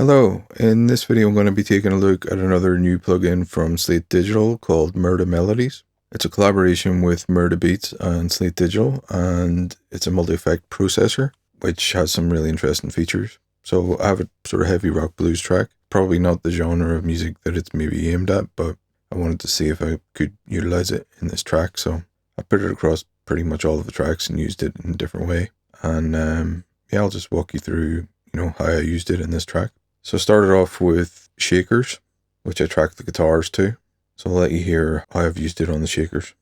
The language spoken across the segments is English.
Hello, in this video I'm going to be taking a look at another new plugin from Slate Digital called Murda Melodies. It's a collaboration with Murda Beats and Slate Digital, and it's a multi-effect processor which has some really interesting features. So I have a sort of heavy rock blues track, probably not the genre of music that it's maybe aimed at, but I wanted to see if I could utilize it in this track, so I put it across pretty much all of the tracks and used it in a different way. And yeah, I'll just walk you through how I used it in this track. So I started off with shakers, which I tracked the guitars to. So I'll let you hear how I've used it on the shakers.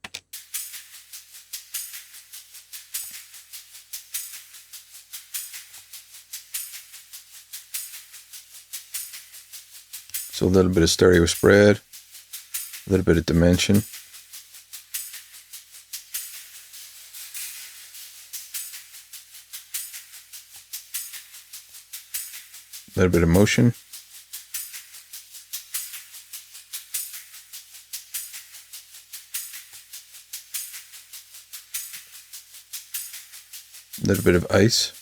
So a little bit of stereo spread, a little bit of dimension. A little bit of motion. A little bit of ice.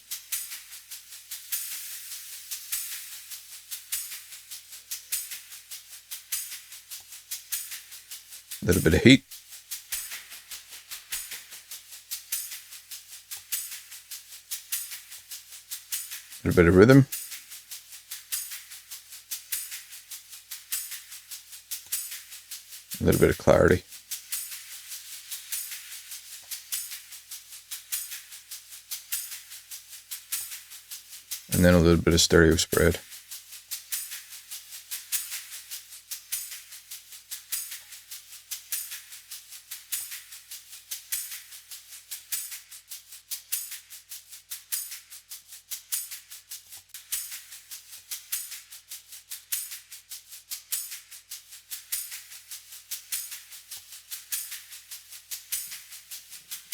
A little bit of heat. A little bit of rhythm. A little bit of clarity. And then a little bit of stereo spread.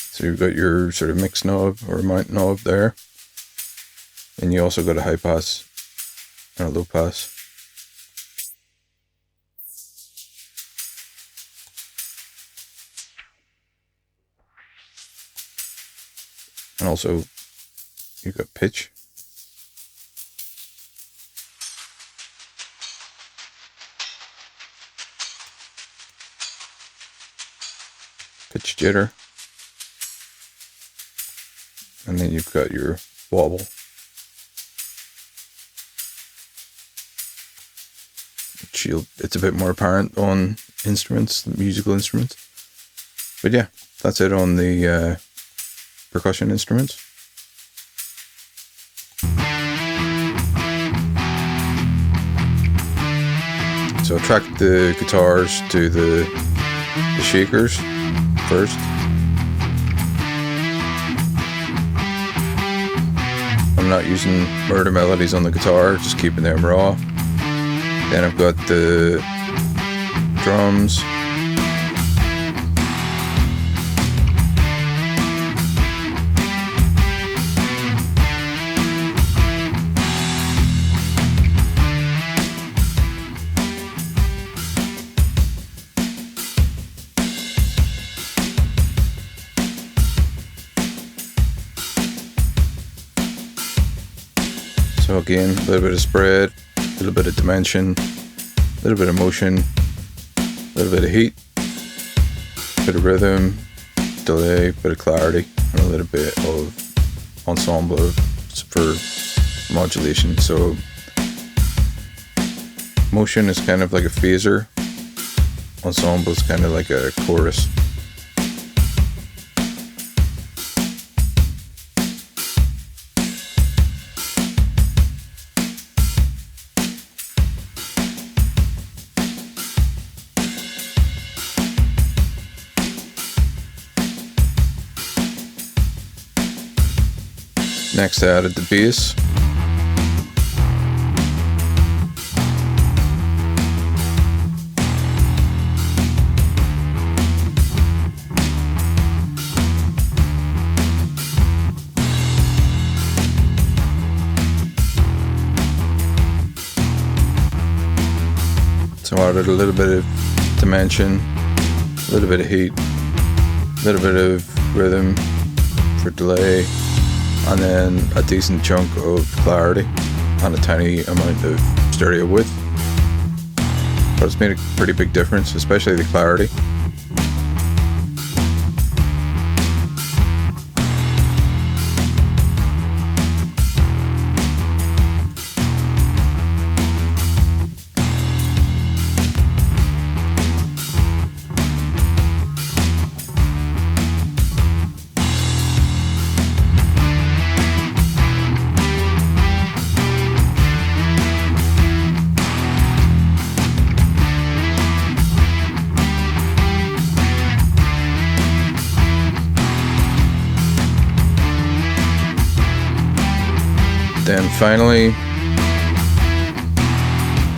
So you've got your sort of mix knob or mount knob there. And you also got a high pass and a low pass. And also you've got pitch. Pitch jitter. And then you've got your wobble. It's a bit more apparent on instruments, musical instruments. But yeah, that's it on the percussion instruments. So I tracked the guitars to the shakers first. I'm not using Murda Melodies on the guitar, just keeping them raw. Then I've got the drums. So again, a little bit of spread, a little bit of dimension, a little bit of motion, a little bit of heat, a bit of rhythm, delay, a bit of clarity, and a little bit of ensemble for modulation. So motion is kind of like a phaser, ensemble is kind of like a chorus. Next I added the bass. So I added a little bit of dimension, a little bit of heat, a little bit of rhythm for delay, and then a decent chunk of clarity. on a tiny amount of stereo width, but it's made a pretty big difference, especially the clarity. Then finally,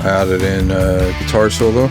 I added in a guitar solo.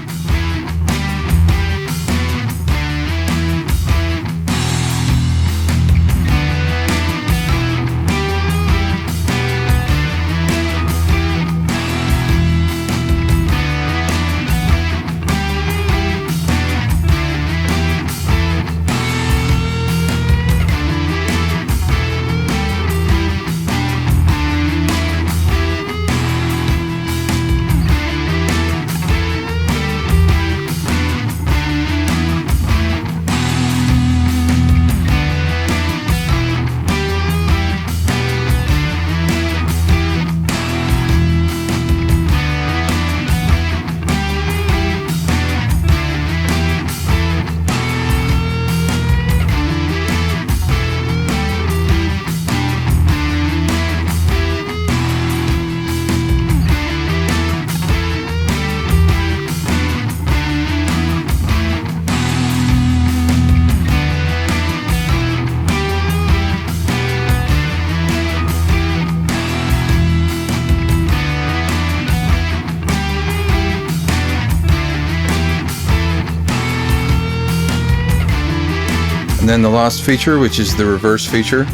And then the last feature, which is the reverse feature.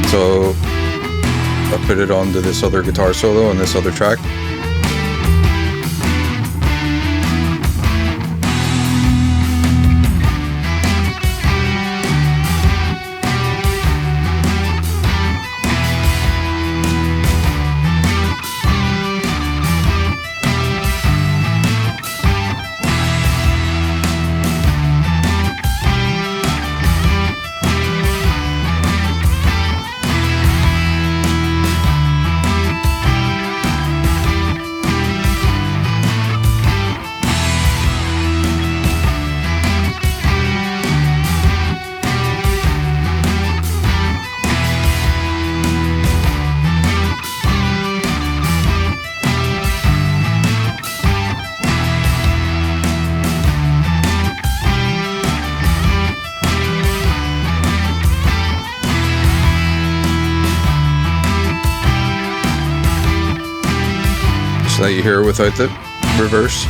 So I put it onto this other guitar solo on this other track. That you hear without the reverse.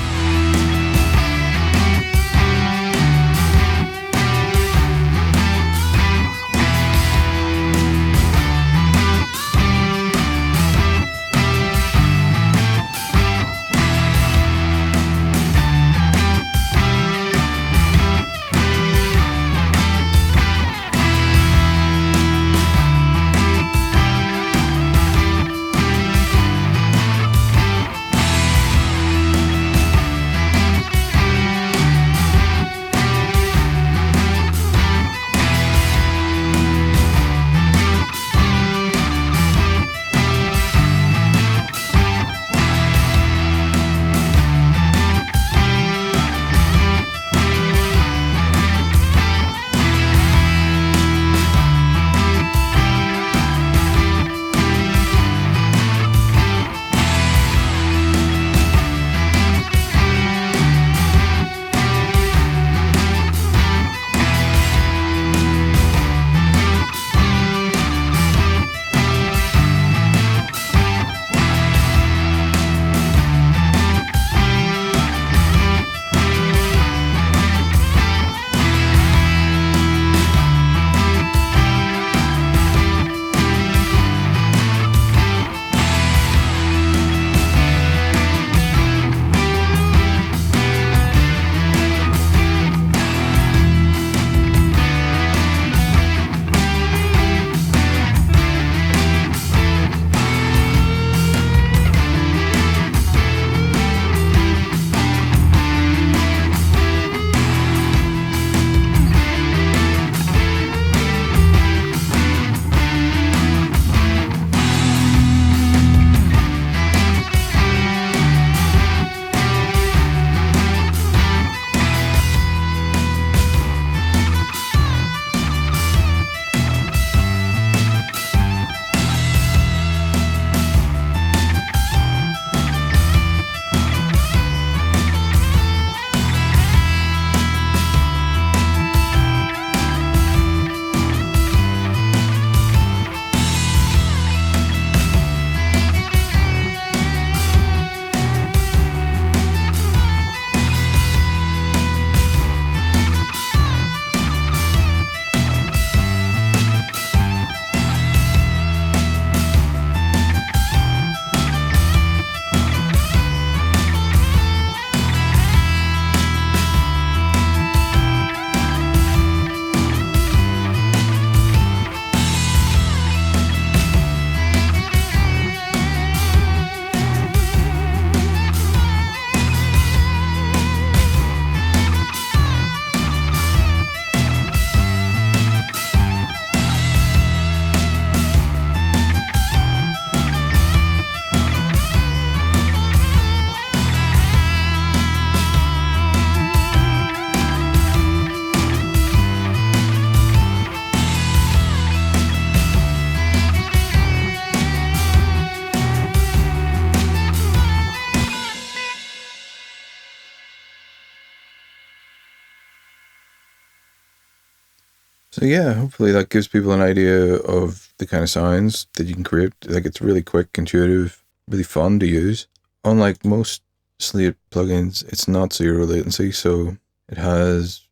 So yeah, hopefully that gives people an idea of the kind of sounds that you can create. Like, it's really quick, intuitive, really fun to use. Unlike most Slate plugins, it's not zero latency, so it has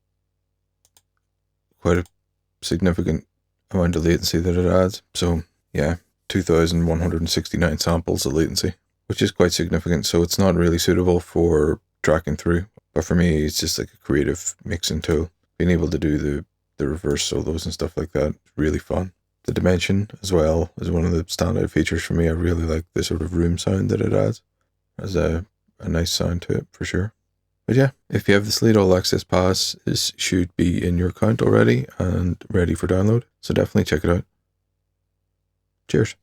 quite a significant amount of latency that it adds. So yeah, 2,169 samples of latency, which is quite significant. So it's not really suitable for tracking through. But for me, it's just like a creative mixing tool. Being able to do the reverse solos and stuff like that, really fun. The dimension as well is one of the standout features for me. I really like the sort of room sound that it adds. Has a nice sound to it for sure. But yeah, if you have the Slate All Access Pass, this should be in your account already and ready for download. So definitely check it out. Cheers.